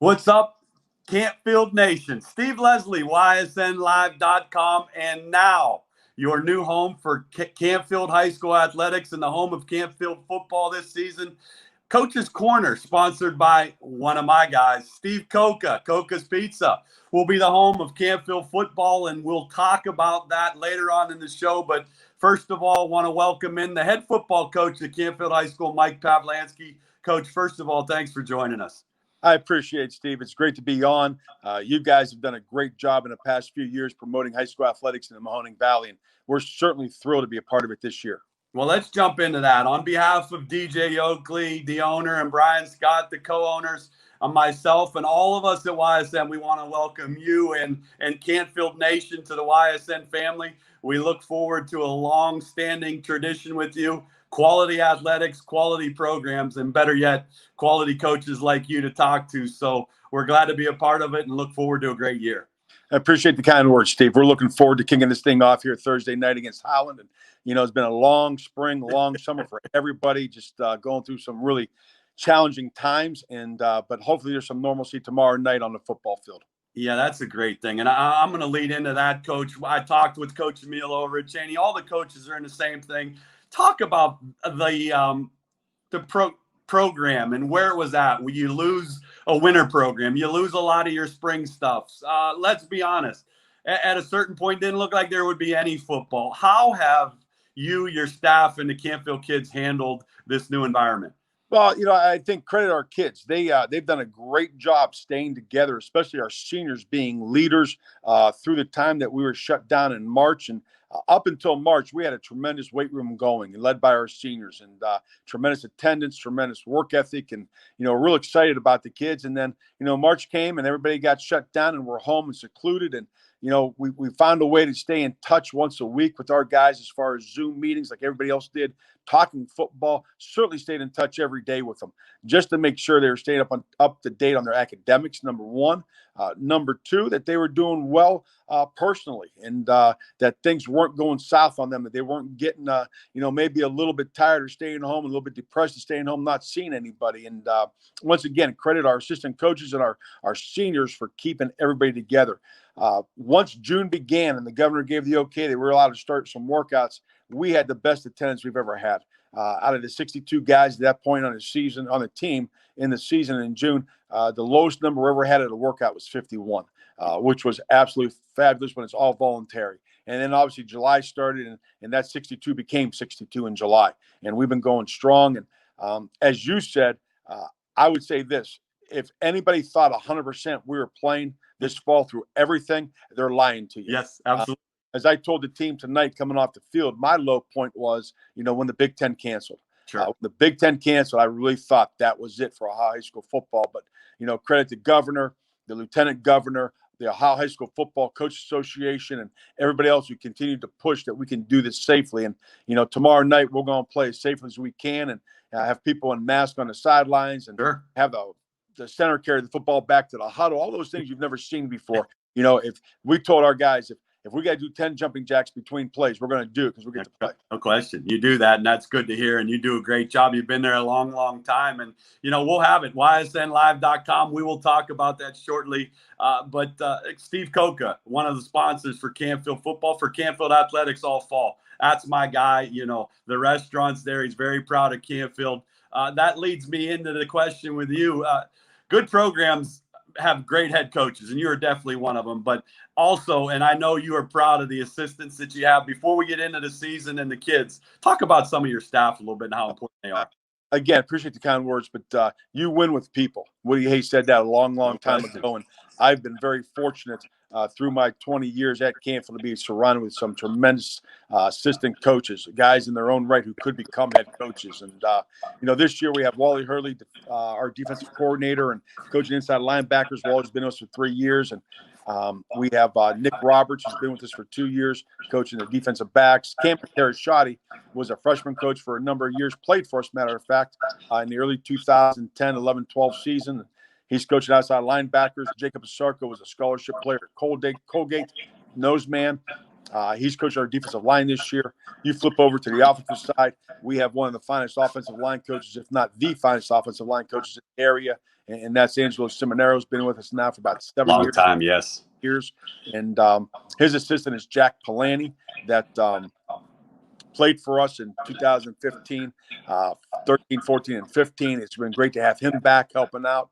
What's up, Canfield Nation? Steve Leslie, ysnlive.com, and now your new home for Canfield High School athletics and the home of Canfield football this season. Coach's Corner, sponsored by one of my guys, Steve Coca, Coca's Pizza, will be the home of Canfield football, and we'll talk about that later on in the show. But first of all, I want to welcome in the head football coach at Canfield High School, Mike Pavlansky. Coach, first of all, thanks for joining us. I appreciate it, Steve. It's great to be on. You guys have done a great job in the past few years promoting high school athletics in the Mahoning Valley, and we're certainly thrilled to be a part of it this year. Well, let's jump into that. On behalf of DJ Oakley, the owner, and Brian Scott, the co-owners, myself, and all of us at YSN, we want to welcome you and Canfield Nation to the YSN family. We look forward to a long-standing tradition with you. Quality athletics, quality programs, and better yet, quality coaches like you to talk to. So we're glad to be a part of it and look forward to a great year. I appreciate the kind words, Steve. We're looking forward to kicking this thing off here Thursday night against Holland. And, it's been a long spring, long summer for everybody, just going through some really challenging times. And but hopefully there's some normalcy tomorrow night on the football field. Yeah, that's a great thing. And I'm going to lead into that, Coach. I talked with Coach Emil over at Cheney. All the coaches are in the same thing. Talk about the program and where it was at. When you lose a winter program, you lose a lot of your spring stuff. Let's be honest. At a certain point, didn't look like there would be any football. How have you, your staff, and the Canfield kids handled this new environment? Well, I think credit our kids. They've done a great job staying together, especially our seniors being leaders through the time that we were shut down in March. And up until March, we had a tremendous weight room going and led by our seniors, and tremendous attendance, tremendous work ethic, and, real excited about the kids. And then, March came and everybody got shut down and we're home and secluded. And, we found a way to stay in touch once a week with our guys as far as Zoom meetings like everybody else did, talking football. Certainly stayed in touch every day with them just to make sure they were staying up to date on their academics, number one. Number two, that they were doing well personally, and that things weren't going south on them, that they weren't getting, maybe a little bit tired of staying home, a little bit depressed of staying home, not seeing anybody. And once again, credit our assistant coaches and our seniors for keeping everybody together. Once June began and the governor gave the okay, they were allowed to start some workouts. We had the best attendance we've ever had. Out of the 62 guys at that point on the team in the season in June, the lowest number we ever had at a workout was 51, which was absolutely fabulous when it's all voluntary. And then obviously July started, and that 62 became 62 in July. And we've been going strong. And as you said, I would say this: if anybody thought 100% we were playing this fall through everything, they're lying to you. Yes, absolutely. As I told the team tonight coming off the field, my low point was, when the Big Ten canceled. Sure. When the Big Ten canceled, I really thought that was it for Ohio High School football. But, credit the governor, the lieutenant governor, the Ohio High School Football Coach Association, and everybody else who continued to push that we can do this safely. And, tomorrow night we're going to play as safely as we can and have people in masks on the sidelines and Sure. have the center carry the football back to the huddle, all those things you've never seen before. If we told our guys, if we got to do 10 jumping jacks between plays, we're going to do it because we're going to play. No question. You do that, and that's good to hear, and you do a great job. You've been there a long, long time, and, we'll have it. ysnlive.com. We will talk about that shortly. But Steve Coca, one of the sponsors for Canfield football, for Canfield athletics all fall. That's my guy. The restaurant's there. He's very proud of Canfield. That leads me into the question with you. Good programs have great head coaches, and you're definitely one of them. But also, and I know you are proud of the assistants that you have. Before we get into the season and the kids, talk about some of your staff a little bit and how important they are. Again, appreciate the kind words, but you win with people. Woody Hayes said that a long, long time ago, and I've been very fortunate through my 20 years at Canfield to be surrounded with some tremendous assistant coaches, guys in their own right who could become head coaches. And, this year we have Wally Hurley, our defensive coordinator and coaching inside linebackers. Wally's been with us for 3 years. And we have Nick Roberts, who's been with us for 2 years, coaching the defensive backs. Cameron Tereshati was a freshman coach for a number of years, played for us, matter of fact, in the early 2010, 11, 12 season. He's coaching outside linebackers. Jacob Asarco was a scholarship player at Colgate, nose man. He's coaching our defensive line this year. You flip over to the offensive side, we have one of the finest offensive line coaches, if not the finest offensive line coaches in the area, and that's Angelo Seminaro's been with us now for about 7 Long years. time, yes. And his assistant is Jack Palani, that played for us in 2015, 13, 14, and 15. It's been great to have him back helping out.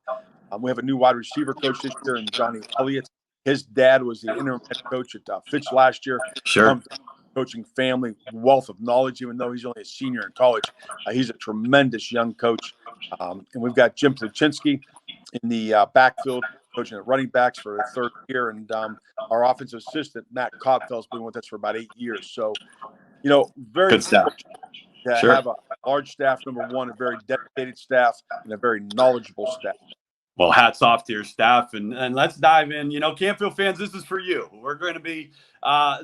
We have a new wide receiver coach this year, and Johnny Elliott. His dad was the interim head coach at Fitch last year. Sure. Coaching family, wealth of knowledge, even though he's only a senior in college. He's a tremendous young coach. And we've got Jim Pluchinski in the backfield, coaching at running backs for the third year. And our offensive assistant, Matt Codfell's been with us for about 8 years. So, very good staff. To have a large staff, number one, a very dedicated staff, and a very knowledgeable staff. Well, hats off to your staff, and let's dive in. Canfield fans, this is for you. We're going to be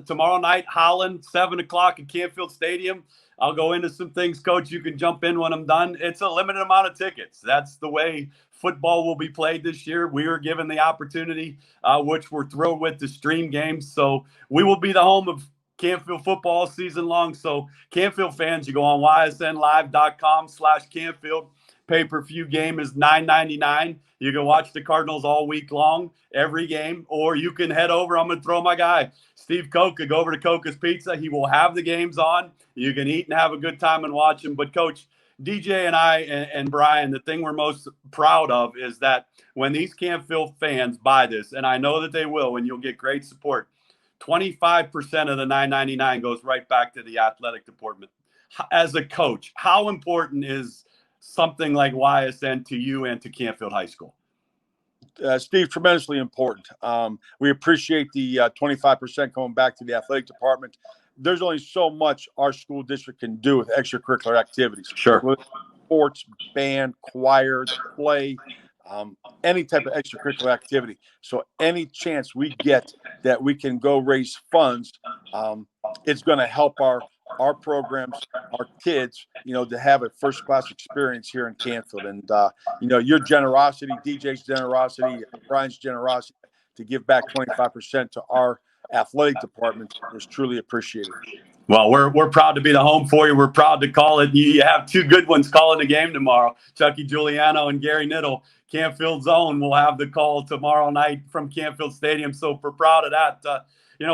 tomorrow night, Holland, 7 o'clock at Canfield Stadium. I'll go into some things, Coach. You can jump in when I'm done. It's a limited amount of tickets. That's the way football will be played this year. We were given the opportunity, which we're thrilled with, to stream games. So we will be the home of Canfield football season long. So Canfield fans, you go on ysnlive.com/Canfield. Pay-per-view game is $9.99. You can watch the Cardinals all week long, every game, or you can head over. I'm going to throw my guy, Steve Coca, go over to Coca's Pizza. He will have the games on. You can eat and have a good time and watch them. But, Coach, DJ and I and Brian, the thing we're most proud of is that when these Canfield fans buy this, and I know that they will, and you'll get great support, 25% of the $9.99 goes right back to the athletic department. As a coach, how important is something like YSN to you and to Canfield High School? Steve, tremendously important. We appreciate the 25% coming back to the athletic department. There's only so much our school district can do with extracurricular activities. Sure. With sports, band, choir, play, any type of extracurricular activity. So any chance we get that we can go raise funds, it's going to help our programs, our kids, to have a first-class experience here in Canfield. And, your generosity, DJ's generosity, Brian's generosity to give back 25% to our athletic department is truly appreciated. Well, we're proud to be the home for you. We're proud to call it. You have two good ones calling the game tomorrow, Chucky Giuliano and Gary Niddle. Canfield's own will have the call tomorrow night from Canfield Stadium. So we're proud of that.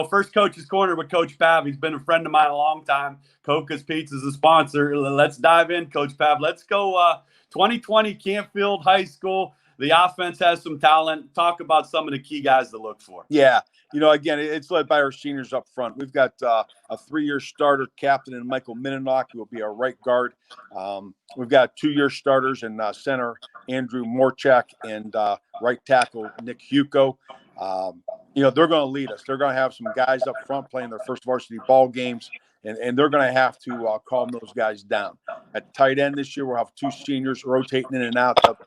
First Coach's Corner with Coach Pav. He's been a friend of mine a long time. Coca's Pizza is a sponsor. Let's dive in, Coach Pav. Let's go 2020 Canfield High School. The offense has some talent. Talk about some of the key guys to look for. Yeah. Again, it's led by our seniors up front. We've got a 3-year starter captain in Michael Mininock, who will be our right guard. We've got 2-year starters in center Andrew Morchak and right tackle Nick Hugo. They're going to lead us. They're going to have some guys up front playing their first varsity ball games, and they're going to have to calm those guys down. At tight end this year, we'll have 2 seniors rotating in and out of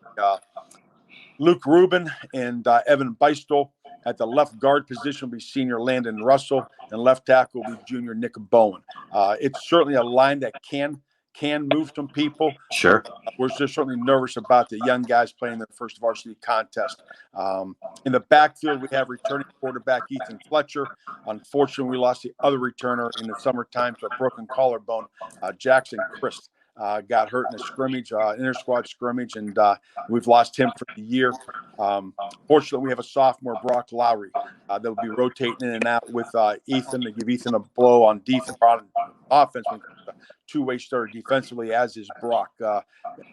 Luke Rubin and Evan Beistel. At the left guard position will be senior Landon Russell, and left tackle will be junior Nick Bowen. It's certainly a line that can move some people. Sure. We're just certainly nervous about the young guys playing their first varsity contest. In the backfield, we have returning quarterback Ethan Fletcher. Unfortunately, we lost the other returner in the summertime to a broken collarbone. Jackson Christ got hurt in a scrimmage, inter-squad scrimmage, and we've lost him for the year. Fortunately, we have a sophomore, Brock Lowry, that will be rotating in and out with Ethan to give Ethan a blow on defense, on offense. Two-way starter defensively, as is Brock.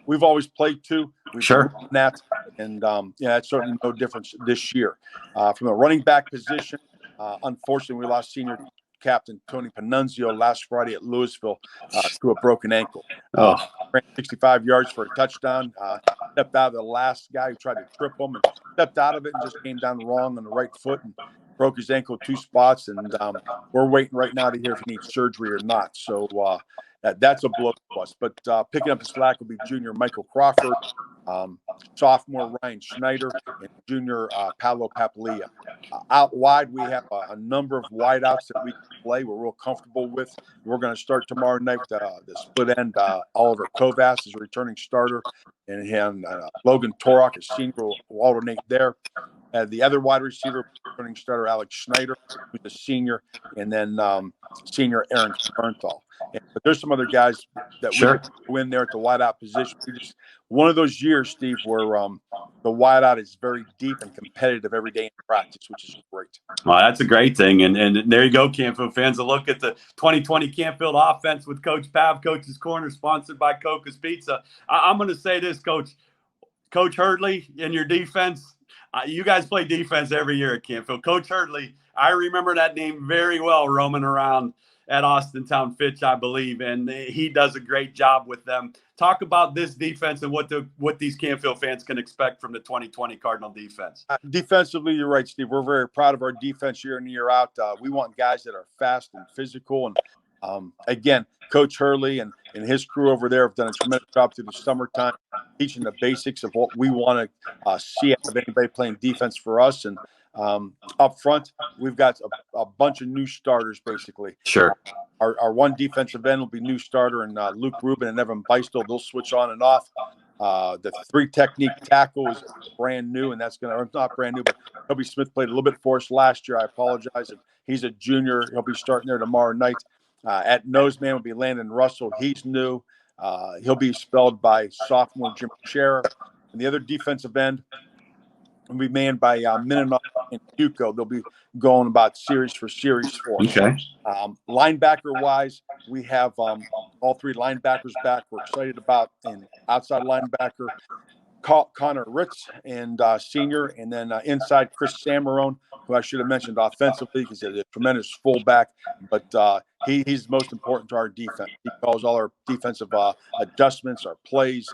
We've always played two. Sure. That, and it's certainly no difference this year. From the running back position, unfortunately, we lost senior captain Tony Panunzio last Friday at Louisville to a broken ankle. Ran 65 yards for a touchdown. Stepped out of the last guy who tried to trip him and stepped out of it and just came down wrong on the right foot and broke his ankle 2 spots. And we're waiting right now to hear if he needs surgery or not. So that's a blow to us. But picking up the slack will be junior Michael Crawford, sophomore Ryan Schneider, and junior Paolo Papalia. Out wide, we have a number of wideouts that we can play. We're real comfortable with. We're going to start tomorrow night the split end. Oliver Kovas is a returning starter, and Logan Torok, a senior, will alternate there. The other wide receiver, running starter Alex Schneider, who's a senior, and then senior Aaron Bernthal. But there's some other guys that we could win there at the wideout position. One of those years, Steve, where the wideout is very deep and competitive every day in practice, which is great. Well, that's a great thing. And there you go, Canfield fans. A look at the 2020 Canfield offense with Coach Pav, Coach's Corner, sponsored by Coca's Pizza. I'm going to say this, Coach Hurdley, in your defense. You guys play defense every year at Canfield. Coach Hurdley, I remember that name very well, roaming around at Austintown Fitch, I believe, and he does a great job with them. Talk about this defense and what these Canfield fans can expect from the 2020 Cardinal defense. Defensively, you're right, Steve. We're very proud of our defense year in, year out. We want guys that are fast and physical. And again, Coach Hurley and his crew over there have done a tremendous job through the summertime, teaching the basics of what we want to see out of anybody playing defense for us. And up front, we've got a bunch of new starters, basically. Sure. Our one defensive end will be new starter, and Luke Rubin and Evan Beistel, they'll switch on and off. The 3 technique tackle is brand new, and that's not brand new, but Toby Smith played a little bit for us last year. I apologize. He's a junior. He'll be starting there tomorrow night. At nose man will be Landon Russell. He's new. He'll be spelled by sophomore Jim Scherer. And the other defensive end will be manned by Mininoff and Hugo. They'll be going about series for series for us. Okay. Linebacker-wise, we have all 3 linebackers back. We're excited about an outside linebacker, Connor Ritz, and senior, and then inside Chris Samarone, who I should have mentioned offensively because he's a tremendous fullback, but he's most important to our defense. He calls all our defensive adjustments, our plays.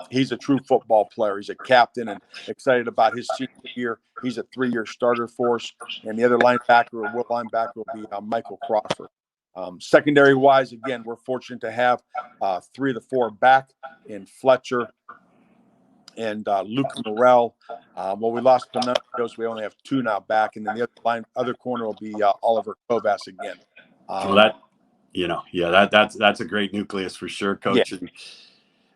He's a true football player. He's a captain, and excited about his senior year. He's a 3-year starter for us, and the other linebacker will be Michael Crawford. Secondary-wise, again, we're fortunate to have 3 of the 4 back in Fletcher and Luke Morrell. Well, we lost Penundos. We only have 2 now back, and then the other corner will be Oliver Kovas again. That's a great nucleus for sure, Coach. Yeah.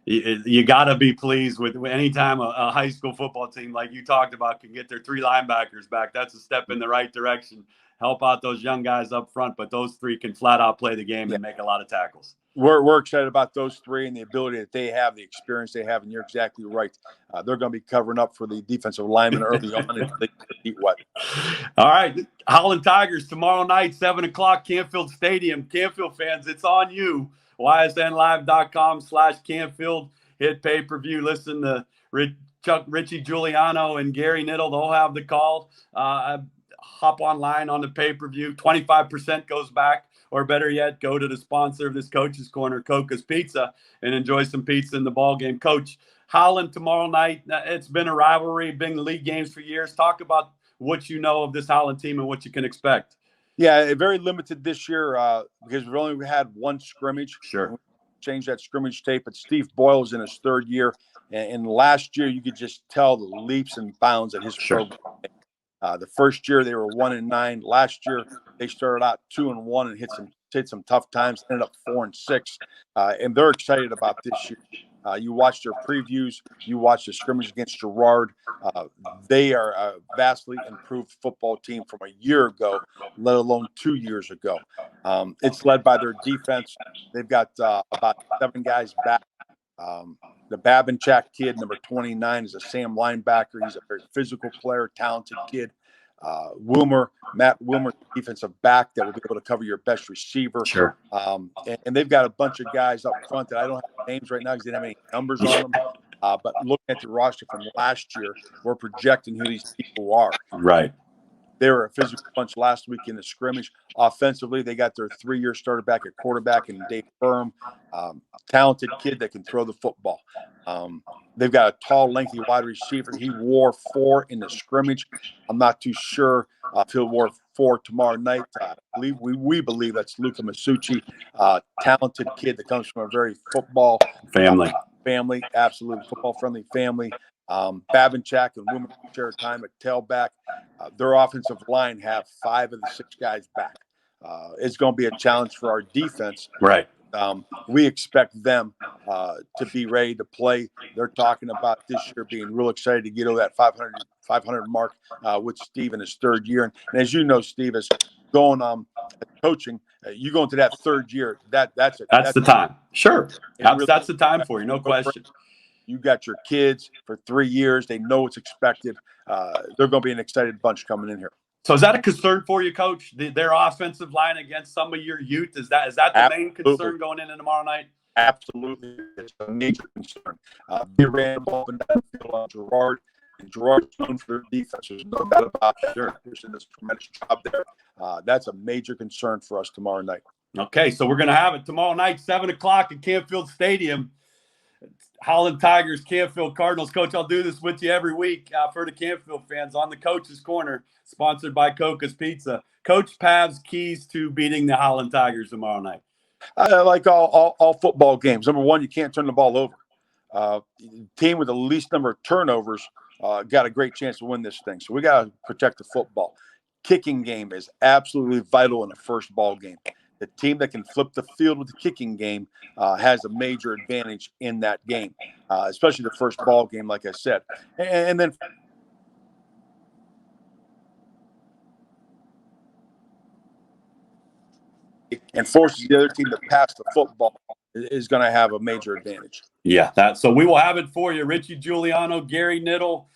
You got to be pleased with anytime a high school football team like you talked about can get their 3 linebackers back. That's a step in the right direction. Help out those young guys up front, but those 3 can flat out play the game and make a lot of tackles. We're excited about those 3 and the ability that they have, the experience they have, and you're exactly right. They're going to be covering up for the defensive linemen early on until they get wet. All right, Holland Tigers tomorrow night, 7:00, Canfield Stadium. Canfield fans, it's on you. YSNlive.com/Canfield. Hit pay-per-view. Listen to Richie Giuliano and Gary Niddle. They'll have the call. Hop online on the pay-per-view. 25% goes back. Or better yet, go to the sponsor of this Coach's Corner, Coca's Pizza, and enjoy some pizza in the ball game. Coach, Holland tomorrow night. It's been a rivalry, been league games for years. Talk about what you know of this Holland team and what you can expect. Yeah, very limited this year because we've only had 1 scrimmage. Sure. Changed that scrimmage tape, but Steve Boyle is in his 3rd year. And last year, you could just tell the leaps and bounds at his program. The first year they were 1-9. Last year they started out 2-1 and hit some tough times. Ended up 4-6, and they're excited about this year. You watch their previews. You watch the scrimmage against Girard. They are a vastly improved football team from a year ago, let alone 2 years ago. It's led by their defense. They've got about 7 guys back. The Babinchak kid, number 29, is a Sam linebacker. He's a very physical player, talented kid. Matt Wilmer, defensive back that will be able to cover your best receiver. Sure. And they've got a bunch of guys up front that I don't have names right now because they didn't have any numbers on them. But looking at the roster from last year, we're projecting who these people are. Right. They were a physical bunch last week in the scrimmage. Offensively, they got their 3-year starter back at quarterback and Dave Firm, talented kid that can throw the football. They've got a tall, lengthy wide receiver. He wore 4 in the scrimmage. I'm not too sure if he'll wear 4 tomorrow night. We believe that's Luca Masucci, talented kid that comes from a very football family, absolutely football-friendly family. Babinchak and Wilmer share time at tailback. Their offensive line have 5 of the 6 guys back. It's going to be a challenge for our defense. Right. We expect them to be ready to play. They're talking about this year being real excited to get over that 500 mark with Steve in his third year. And as you know, Steve is going coaching. You go into that third year. That's the time. Sure, that's the time for you. No question. You got your kids for 3 years. They know what's expected. They're going to be an excited bunch coming in here. So is that a concern for you, Coach? Their offensive line against some of your youth? Is that the main concern going into tomorrow night? Absolutely. It's a major concern. They ran the ball and down the field on Gerard. And Gerard's known for their defense. There's no doubt about it. Sure. There's a tremendous job there. That's a major concern for us tomorrow night. Okay, so we're going to have it tomorrow night, 7 o'clock at Canfield Stadium. Holland Tigers, Canfield Cardinals. Coach, I'll do this with you every week for the Canfield fans on the Coach's Corner, sponsored by Coca's Pizza. Coach Pav's keys to beating the Holland Tigers tomorrow night. Like all football games. Number one, you can't turn the ball over. Team with the least number of turnovers got a great chance to win this thing. So we got to protect the football. Kicking game is absolutely vital in the first ball game. The team that can flip the field with the kicking game has a major advantage in that game, especially the first ball game, like I said. And then forces the other team to pass the football is going to have a major advantage. Yeah, so we will have it for you. Richie Giuliano, Gary Niddle,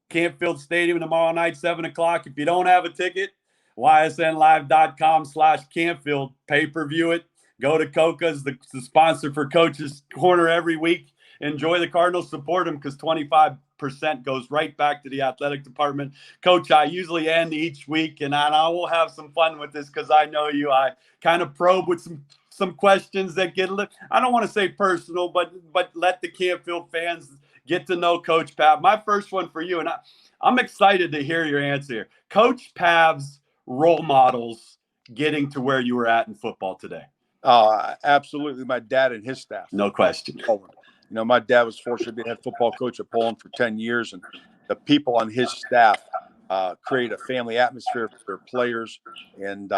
Canfield Stadium tomorrow night, 7 o'clock. If you don't have a ticket, ysnlive.com/Canfield. Pay-per-view it. Go to Coca's, the sponsor for Coach's Corner every week. Enjoy the Cardinals. Support them because 25% goes right back to the athletic department. Coach, I usually end each week, and I will have some fun with this because I know you. I kind of probe with some questions that get I don't want to say personal, but let the Canfield fans get to know Coach Pav. My first one for you, and I'm excited to hear your answer here. Coach Pav's role models getting to where you were at in football today. Absolutely. My dad and his staff. No question. Poland. You know, my dad was fortunate to be head football coach at Poland for 10 years, and the people on his staff create a family atmosphere for their players. And,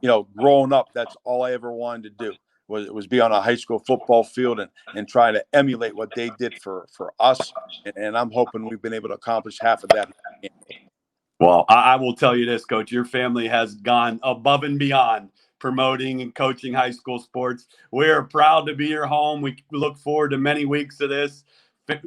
you know, growing up, that's all I ever wanted to do was be on a high school football field and try to emulate what they did for us. And I'm hoping we've been able to accomplish half of that. Well, I will tell you this, Coach. Your family has gone above and beyond promoting and coaching high school sports. We are proud to be your home. We look forward to many weeks of this.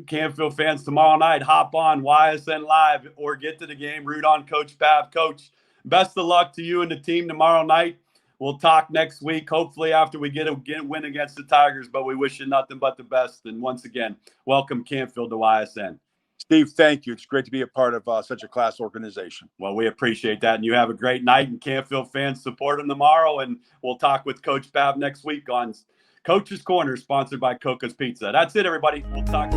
Canfield fans, tomorrow night, hop on YSN Live or get to the game. Root on Coach Pav. Coach, best of luck to you and the team tomorrow night. We'll talk next week, hopefully after we get a win against the Tigers, but we wish you nothing but the best. And once again, welcome Canfield to YSN. Steve, thank you. It's great to be a part of such a class organization. Well, we appreciate that. And you have a great night. And Canfield fans, support him tomorrow. And we'll talk with Coach Pav next week on Coach's Corner, sponsored by Coca's Pizza. That's it, everybody. We'll talk.